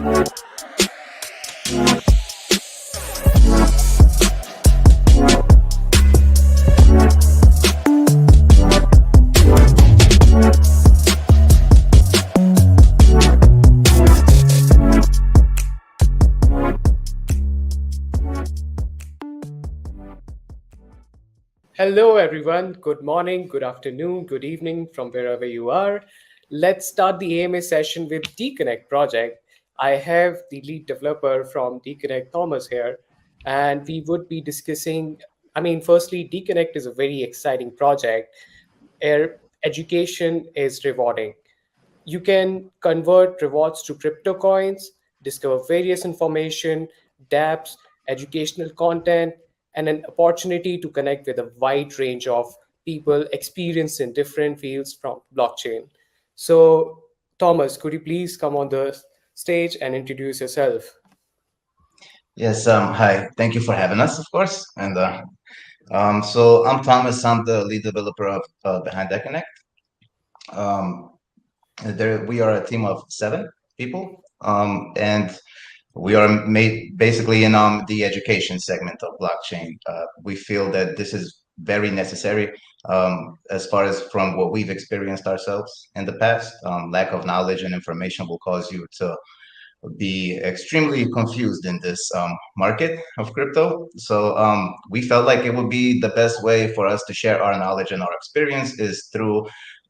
Hello, everyone. Good morning, good afternoon, good evening from wherever you are. Let's start the AMA session with DCANECT Project. I have the lead developer from DCANECT, Thomas, here, and we would be discussing. Firstly, DCANECT is a very exciting project. Education is rewarding. You can convert rewards to crypto coins, discover various information, dApps, educational content, and an opportunity to connect with a wide range of people experienced in different fields from blockchain. So, Thomas, could you please come on the stage and introduce yourself? Yes, hi. Thank you for having us, of course. And so I'm Thomas. I'm the lead developer of behind DECANECT. We are a team of 7 people, and we are made basically in the education segment of blockchain. We feel that this is very necessary as far as from what we've experienced ourselves in the past. Lack of knowledge and information will cause you to be extremely confused in this market of crypto. So we felt like it would be the best way for us to share our knowledge and our experience is through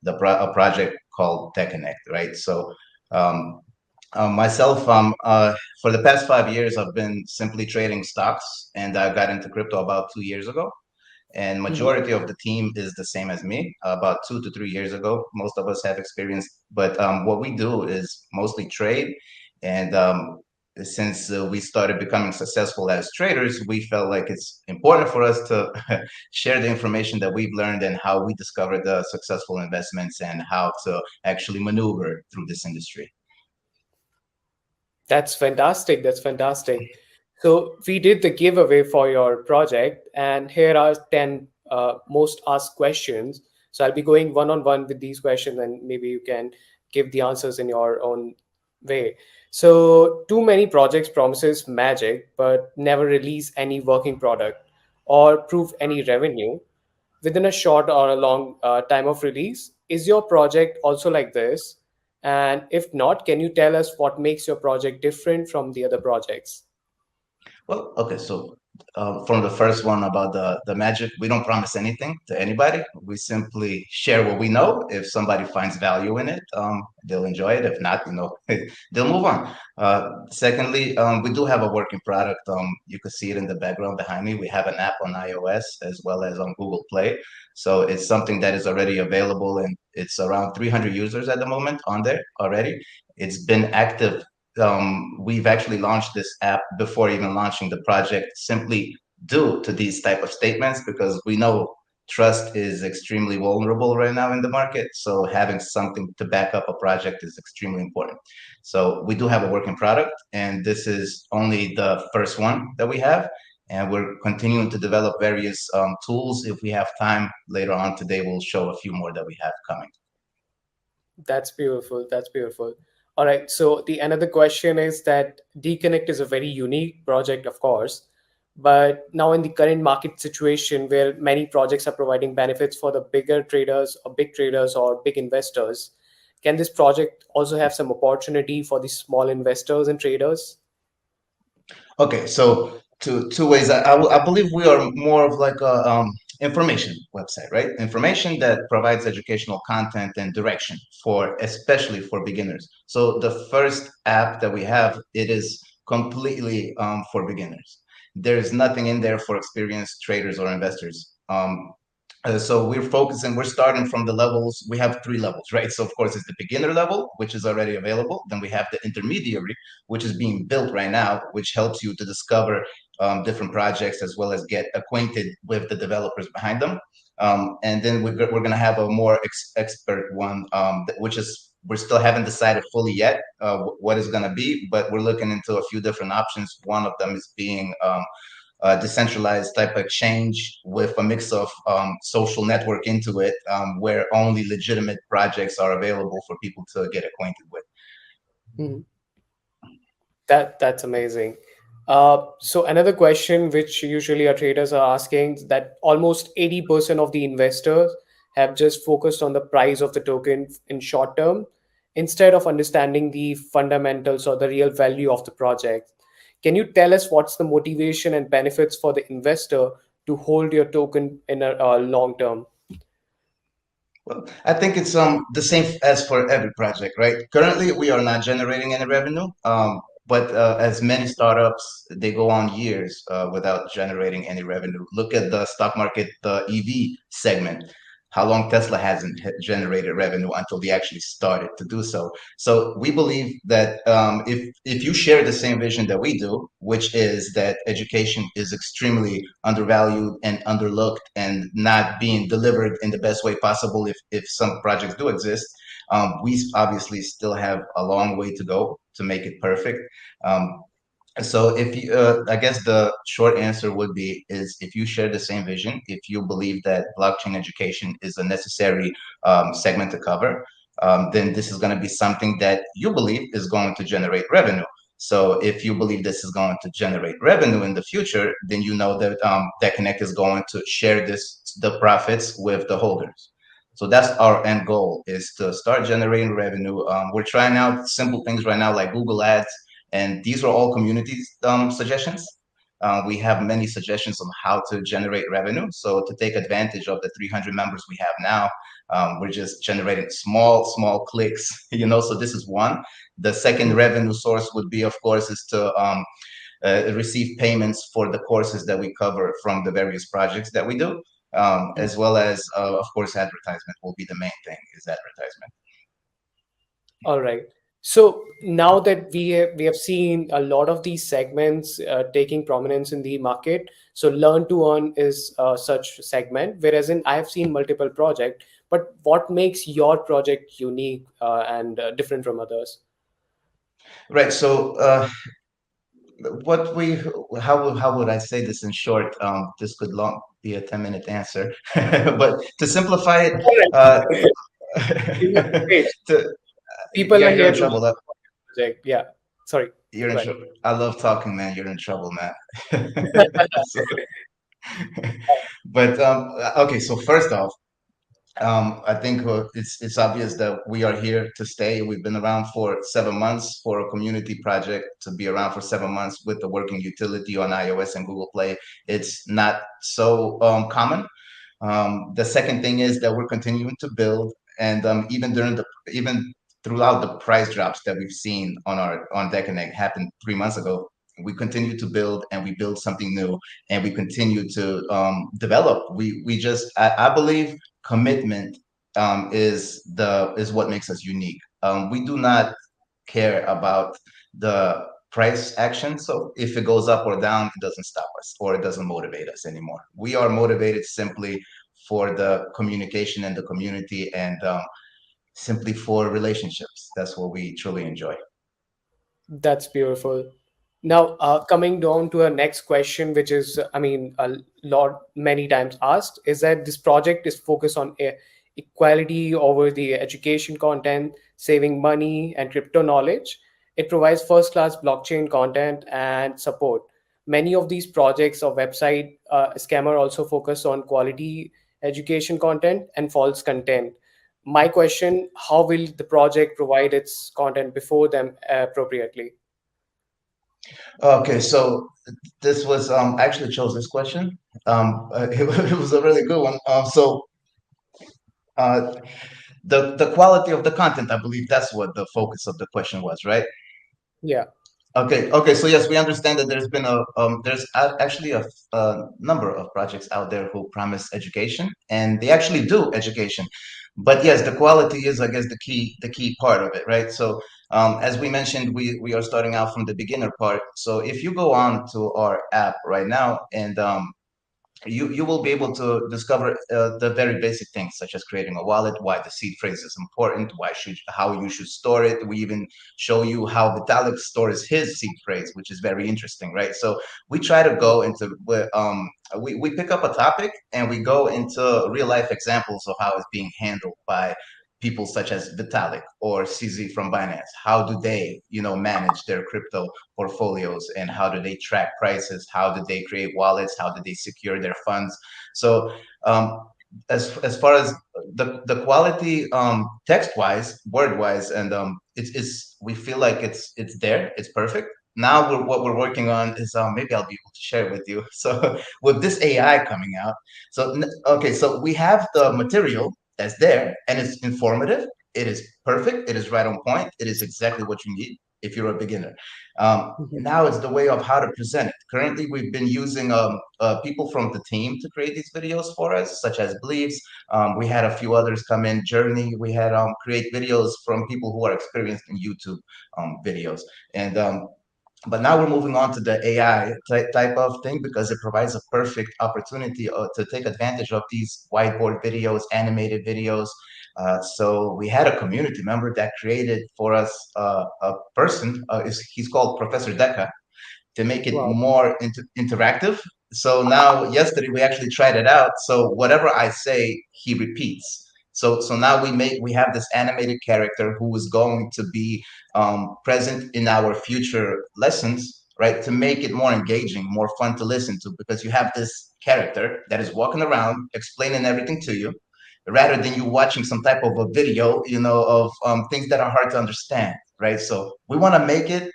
a project called DECANECT, right? So myself, for the past 5 years, I've been simply trading stocks, and I got into crypto about 2 years ago. And Mhm. majority of the team is the same as me. About 2 to 3 years ago, most of us have experience. But what we do is mostly trade, and since we started becoming successful as traders, we felt like it's important for us to share the information that we've learned and how we discovered the successful investments and how to actually maneuver through this industry. That's fantastic. That's fantastic. So we did the giveaway for your project, and here are 10 most asked questions. So I'll be going one on one with these questions, and maybe you can give the answers in your own way. So too many projects promises magic, but never release any working product or prove any revenue within a short or a long time of release. Is your project also like this? And if not, can you tell us what makes your project different from the other projects? Well, okay, so from the first one about the magic, we don't promise anything to anybody. We simply share what we know. If somebody finds value in it, they'll enjoy it. If not, they'll move on. Secondly, we do have a working product. You can see it in the background behind me. We have an app on iOS as well as on Google Play. So it's something that is already available, and it's around 300 users at the moment on there already. It's been active. We've actually launched this app before even launching the project simply due to these type of statements because we know trust is extremely vulnerable right now in the market. So having something to back up a project is extremely important. So we do have a working product, and this is only the first one that we have. And we're continuing to develop various tools. If we have time later on today, we'll show a few more that we have coming. That's beautiful. That's beautiful. All right. So the another question is that DConnect is a very unique project, of course, but now in the current market situation where many projects are providing benefits for the bigger traders or big investors, can this project also have some opportunity for the small investors and traders? Okay, so two ways. I believe we are more of like a information website, right? Information that provides educational content and direction for, especially for beginners. So the first app that we have, it is completely for beginners. There's nothing in there for experienced traders or investors. So we're starting from the levels. We have 3 levels, right? So of course it's the beginner level, which is already available. Then we have the intermediary, which is being built right now, which helps you to discover different projects as well as get acquainted with the developers behind them. And then we're going to have a more expert one, which is we're still haven't decided fully yet what is going to be, but we're looking into a few different options. One of them is being decentralized type of exchange with a mix of social network into it, where only legitimate projects are available for people to get acquainted with. Mhm. That's amazing. So another question which usually our traders are asking is that almost 80% of the investors have just focused on the price of the token in short term instead of understanding the fundamentals or the real value of the project. Can you tell us what's the motivation and benefits for the investor to hold your token in a long term? Well, I think it's the same as for every project, right? Currently, we are not generating any revenue, but as many startups, they go on years without generating any revenue. Look at the stock market, the EV segment. How long Tesla hasn't generated revenue until they actually started to do so. So we believe that if you share the same vision that we do, which is that education is extremely undervalued and underlooked and not being delivered in the best way possible, if some projects do exist, we obviously still have a long way to go to make it perfect. Um, so if you, I guess the short answer would be is if you share the same vision, if you believe that blockchain education is a necessary segment to cover, then this is going to be something that you believe is going to generate revenue. So if you believe this is going to generate revenue in the future, then you know that DECANECT is going to share the profits with the holders. So that's our end goal, is to start generating revenue. We're trying out simple things right now like Google Ads, and these are all community suggestions. We have many suggestions on how to generate revenue. So to take advantage of the 300 members we have now, we're just generating small clicks, so this is one. The second revenue source would be, of course, is to receive payments for the courses that we cover from the various projects that we do, as well as, of course, advertisement will be the main thing, is advertisement. All right. So now that we have seen a lot of these segments taking prominence in the market, so learn to earn is such segment. Whereas in I have seen multiple project, but what makes your project unique and different from others? Right. So what we how would I say this in short? This could long be a 10-minute answer, but to simplify it, All uh, right. Great. to, People yeah, are you're here in to trouble. project. Yeah. Sorry. You're in Go trouble. I love talking, man. You're in trouble, man. So, but okay. So first off, I think it's obvious that we are here to stay. We've been around for 7 months for a community project. To be around for 7 months with the working utility on iOS and Google Play, it's not so common. The second thing is that we're continuing to build, and even throughout the price drops that we've seen on DeConnect happened 3 months ago, we continue to build, and we build something new, and we continue to develop. We just I believe commitment is what makes us unique. We do not care about the price action. So if it goes up or down, it doesn't stop us or it doesn't motivate us anymore. We are motivated simply for the communication and the community, and simply for relationships. That's what we truly enjoy. That's beautiful. Now, coming down to our next question, which is, I mean, a lot, many times asked, is that this project is focused on equality over the education content, saving money, and crypto knowledge. It provides first-class blockchain content and support. Many of these projects or website scammer also focus on quality education content and false content. My question: how will the project provide its content before them appropriately? Okay, so this was I actually chose this question. It was a really good one. Uh, the quality of the content, I believe that's what the focus of the question was, right? Yeah. Okay. So yes, we understand that there's actually a number of projects out there who promise education, and they actually do education. But yes, the quality is, I guess, the key part of it, right? So as we mentioned, we are starting out from the beginner part. So if you go on to our app right now, and you will be able to discover the very basic things, such as creating a wallet, why the seed phrase is important, how you should store it. We even show you how Vitalik stores his seed phrase, which is very interesting, right? So we try to go into we pick up a topic and we go into real life examples of how it's being handled by people such as Vitalik or CZ from Binance. How do they, manage their crypto portfolios, and how do they track prices? How do they create wallets? How do they secure their funds? So um, as far as the quality, text wise, word wise, and it's we feel like it's there, it's perfect. Now what we're working on is, maybe I'll be able to share it with you. So with this AI coming out, okay, so we have the material that's there, and it's informative. It is perfect. It is right on point. It is exactly what you need if you're a beginner. Now it's the way of how to present it. Currently, we've been using people from the team to create these videos for us, such as Bleeves. We had a few others come in, Journey. We had create videos from people who are experienced in YouTube videos. And but now we're moving on to the AI type of thing, because it provides a perfect opportunity to take advantage of these whiteboard videos, animated videos. So we had a community member that created for us a person. He's called Professor Deca, to make it Wow. more interactive. So now, yesterday we actually tried it out. So whatever I say, he repeats. So now we have this animated character who is going to be present in our future lessons, right? To make it more engaging, more fun to listen to, because you have this character that is walking around explaining everything to you, rather than you watching some type of a video, of things that are hard to understand, right? So we want to make it,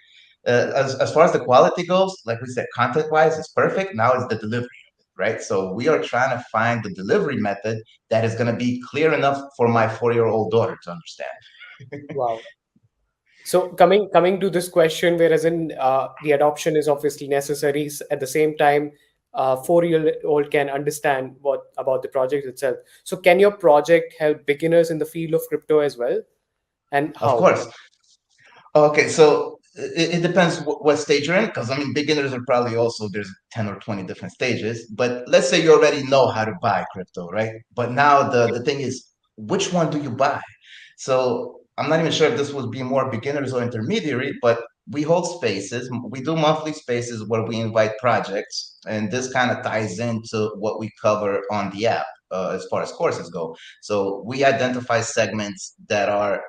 as far as the quality goes, like we said, content wise, it's perfect. Now it's the delivery, right? So we are trying to find the delivery method that is going to be clear enough for my 4-year-old daughter to understand. Wow. So coming to this question, whereas in the adoption is obviously necessary, at the same time, 4-year-old can understand what about the project itself. So can your project help beginners in the field of crypto as well, and Of how? course. Okay, so it depends what stage you're in, because I mean, beginners are probably also, there's 10 or 20 different stages. But let's say you already know how to buy crypto, right? But now the thing is, which one do you buy? So I'm not even sure if this would be more beginners or intermediary, but we hold spaces. We do monthly spaces where we invite projects, and this kind of ties into what we cover on the app, as far as courses go. So we identify segments that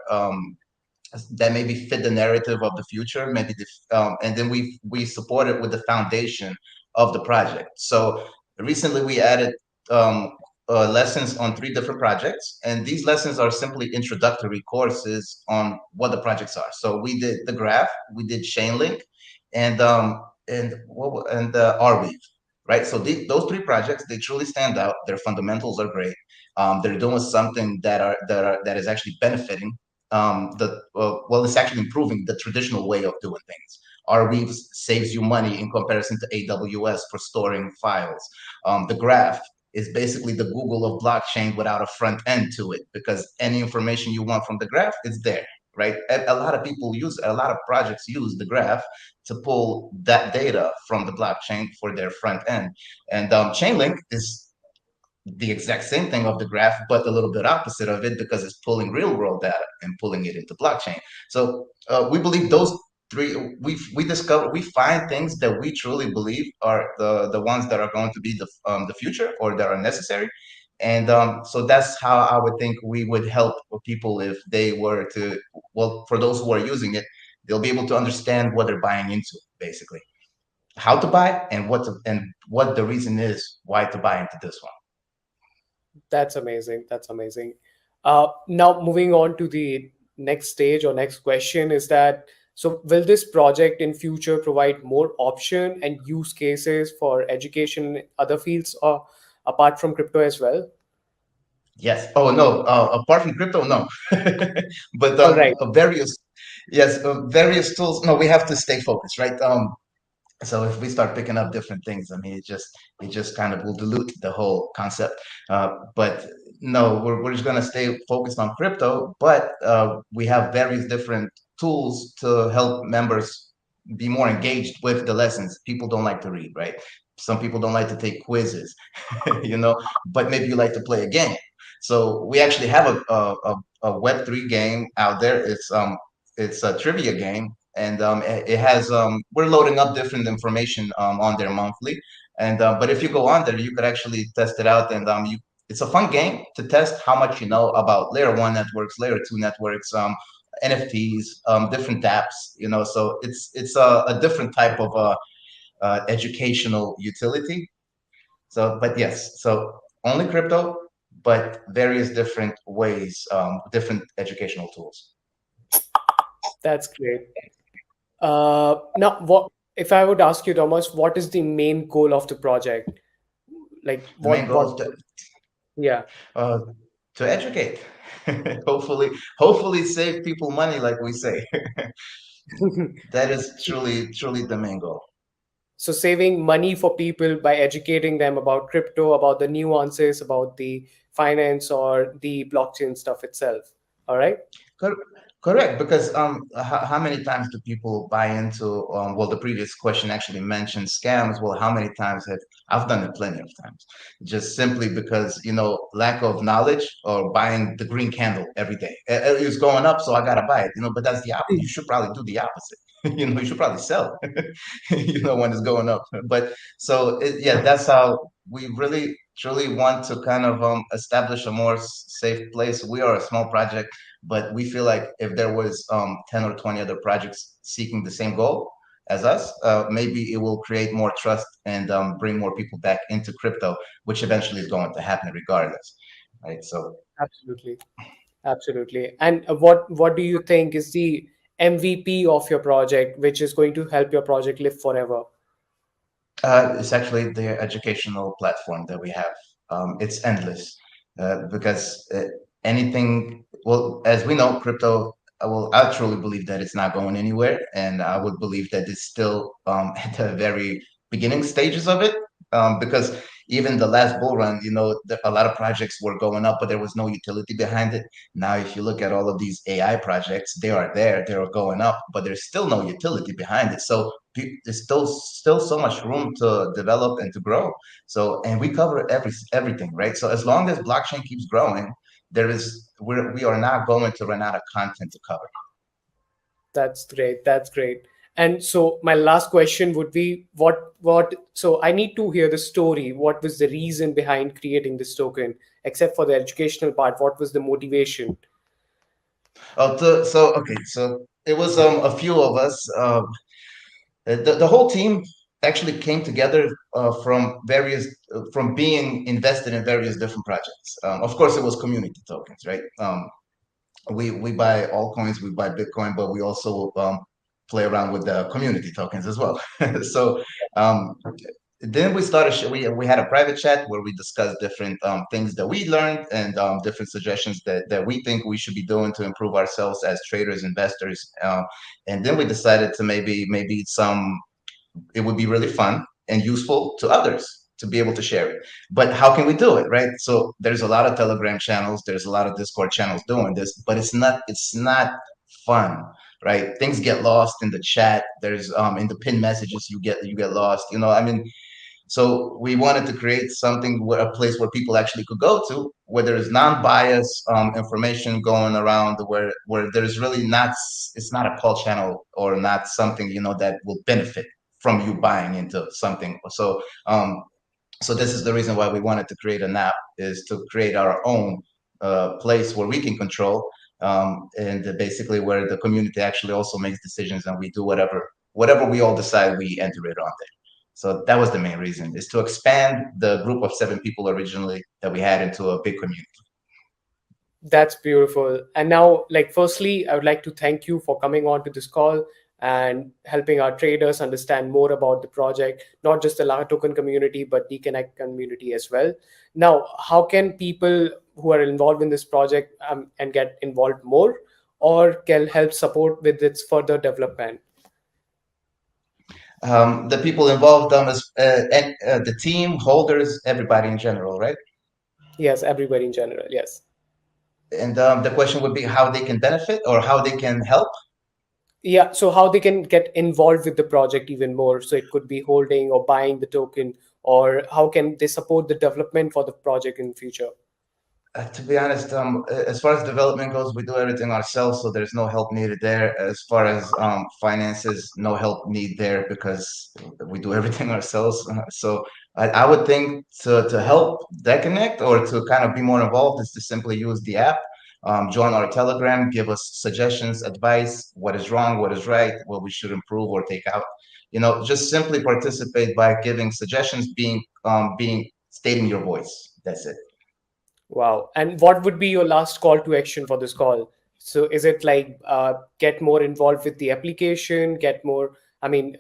maybe fit the narrative of the future, maybe and then we support it with the foundation of the project. So recently we added um, lessons on 3 different projects, and these lessons are simply introductory courses on what the projects are. So we did the graph, we did Chainlink, and Arweave, right? So those 3 projects, they truly stand out. Their fundamentals are great. They're doing something that is actually benefiting it's actually improving the traditional way of doing things. Arweave saves you money in comparison to AWS for storing files. The graph is basically the Google of blockchain without a front end to it, because any information you want from the graph is there, right? A lot of people a lot of projects use the graph to pull that data from the blockchain for their front end. And Chainlink is the exact same thing of the graph, but a little bit opposite of it, because it's pulling real world data and pulling it into blockchain. So we believe those three, we find things that we truly believe are the ones that are going to be the future, or that are necessary. And so that's how I would think we would help people if they were to, well, for those who are using it, they'll be able to understand what they're buying into, basically how to buy, and what the reason is why to buy into this one. That's amazing. That's amazing. Now, moving on to the next stage or next question is that, so will this project in future provide more option and use cases for education in other fields or apart from crypto as well? Yes. Oh no. Apart from crypto, no. But All right. various tools. No, we have to stay focused, right? So if we start picking up different things, I mean, it just kind of will dilute the whole concept. But no, we're just gonna stay focused on crypto. But we have various different tools to help members be more engaged with the lessons. People don't like to read, right? Some people don't like to take quizzes, but maybe you like to play a game. So we actually have a Web3 game out there. It's a trivia game, and it has we're loading up different information on there monthly. And but if you go on there, you could actually test it out, and it's a fun game to test how much you know about layer one networks, layer two networks, NFTs, different dApps. So it's a different type of educational utility. So, but yes, so only crypto, but various different ways, different educational tools. That's great. Now, what if I would ask you, Thomas, what is the main goal of the project? Like, The main goal is yeah. uh, to educate, hopefully, hopefully save people money, like we say. That is truly the main goal. So saving money for people by educating them about crypto, about the nuances, about the finance or the blockchain stuff itself. All right. Cor- Correct, because how many times do people buy into well, the previous question actually mentioned scams. Well, how many times have I've done it plenty of times, just simply because lack of knowledge or buying the green candle every day. It's going up, so I gotta buy it. But that's the opposite. You should probably do the opposite. You should probably sell. When it's going up. But so yeah, that's how we really truly want to kind of establish a more safe place. We are a small project, but we feel like if there was 10 or 20 other projects seeking the same goal as us, maybe it will create more trust and bring more people back into crypto, which eventually is going to happen regardless. Right. So Absolutely. Absolutely. And what do you think is the MVP of your project, which is going to help your project live forever? it's actually the educational platform that we have. It's endless because anything, well, as we know, crypto, I truly believe that it's not going anywhere. And I would believe that it's still at the very beginning stages of it. Because even the last bull run, a lot of projects were going up, but there was no utility behind it. Now, if you look at all of these AI projects, they are going up, but there's still no utility behind it. So there's still so much room to develop and to grow. So, and we cover everything, right? So as long as blockchain keeps growing, we are not going to run out of content to cover. That's great. That's great. And so my last question would be so I need to hear the story. What was the reason behind creating this token? Except for the educational part, what was the motivation? So okay, so it was a few of us. The whole team actually came together from being invested in various different projects. Of course, it was community tokens, right? We buy altcoins, we buy Bitcoin, but we also play around with the community tokens as well. So um, then we started. We had a private chat where we discussed different things that we learned and different suggestions that we think we should be doing to improve ourselves as traders, investors. And then we decided to maybe it would be really fun and useful to others to be able to share it. But how can we do it, right? So there's a lot of Telegram channels, there's a lot of Discord channels doing this, but it's not fun, right? Things get lost in the chat. There's in the pin messages you get lost. I mean, so we wanted to create something a place where people actually could go to, where there's non-biased information going around, where there's really not, it's not a call channel or not something that will benefit from you buying into something. So this is the reason why we wanted to create an app, is to create our own place where we can control, and basically where the community actually also makes decisions, and we do whatever we all decide, we enter it on there. So that was the main reason, is to expand the group of 7 people originally that we had into a big community. That's beautiful. And now, like, firstly, I would like to thank you for coming on to this call and helping our traders understand more about the project, not just the LATOKEN community, but DCANECT community as well. Now, how can people who are involved in this project and get involved more, or can help support with its further development? The people involved, and the team holders, everybody in general, right? Yes, everybody in general. Yes. And the question would be how they can benefit or how they can help. Yeah, so how they can get involved with the project even more. So it could be holding or buying the token, or how can they support the development for the project in future? To be honest, as far as development goes, we do everything ourselves, so there's no help needed there. As far as finances, no help needed there because we do everything ourselves. So I would think to help DECANECT or to kind of be more involved is to simply use the app, join our Telegram, give us suggestions, advice, what is wrong, what is right, what we should improve or take out. You know, just simply participate by giving suggestions, being stating your voice. That's it. Wow. And what would be your last call to action for this call? So is it like get more involved with the application, get more, I mean,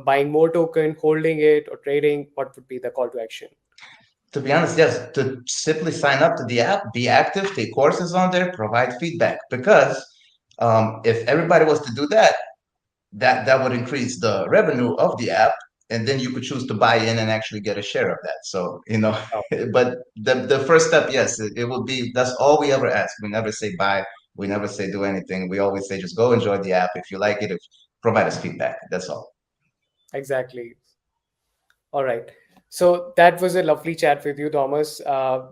buying more token, holding it, or trading? What would be the call to action? To be honest, yes, to simply sign up to the app, be active, take courses on there, provide feedback. Because if everybody was to do that, that would increase the revenue of the app, and then you could choose to buy in and actually get a share of that. So, you know, Oh, but the first step, yes, it will be. That's all we ever ask. We never say buy. We never say do anything. We always say just go enjoy the app. If you like it, if provide us feedback. That's all. exactly. All right. So that was a lovely chat with you, Thomas.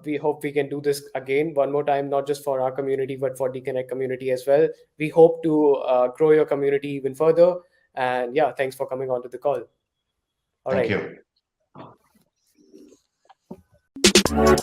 We hope we can do this again one more time, not just for our community, but for the Connect community as well. We hope to grow your community even further. And yeah, thanks for coming on to the call. All Thank right. you.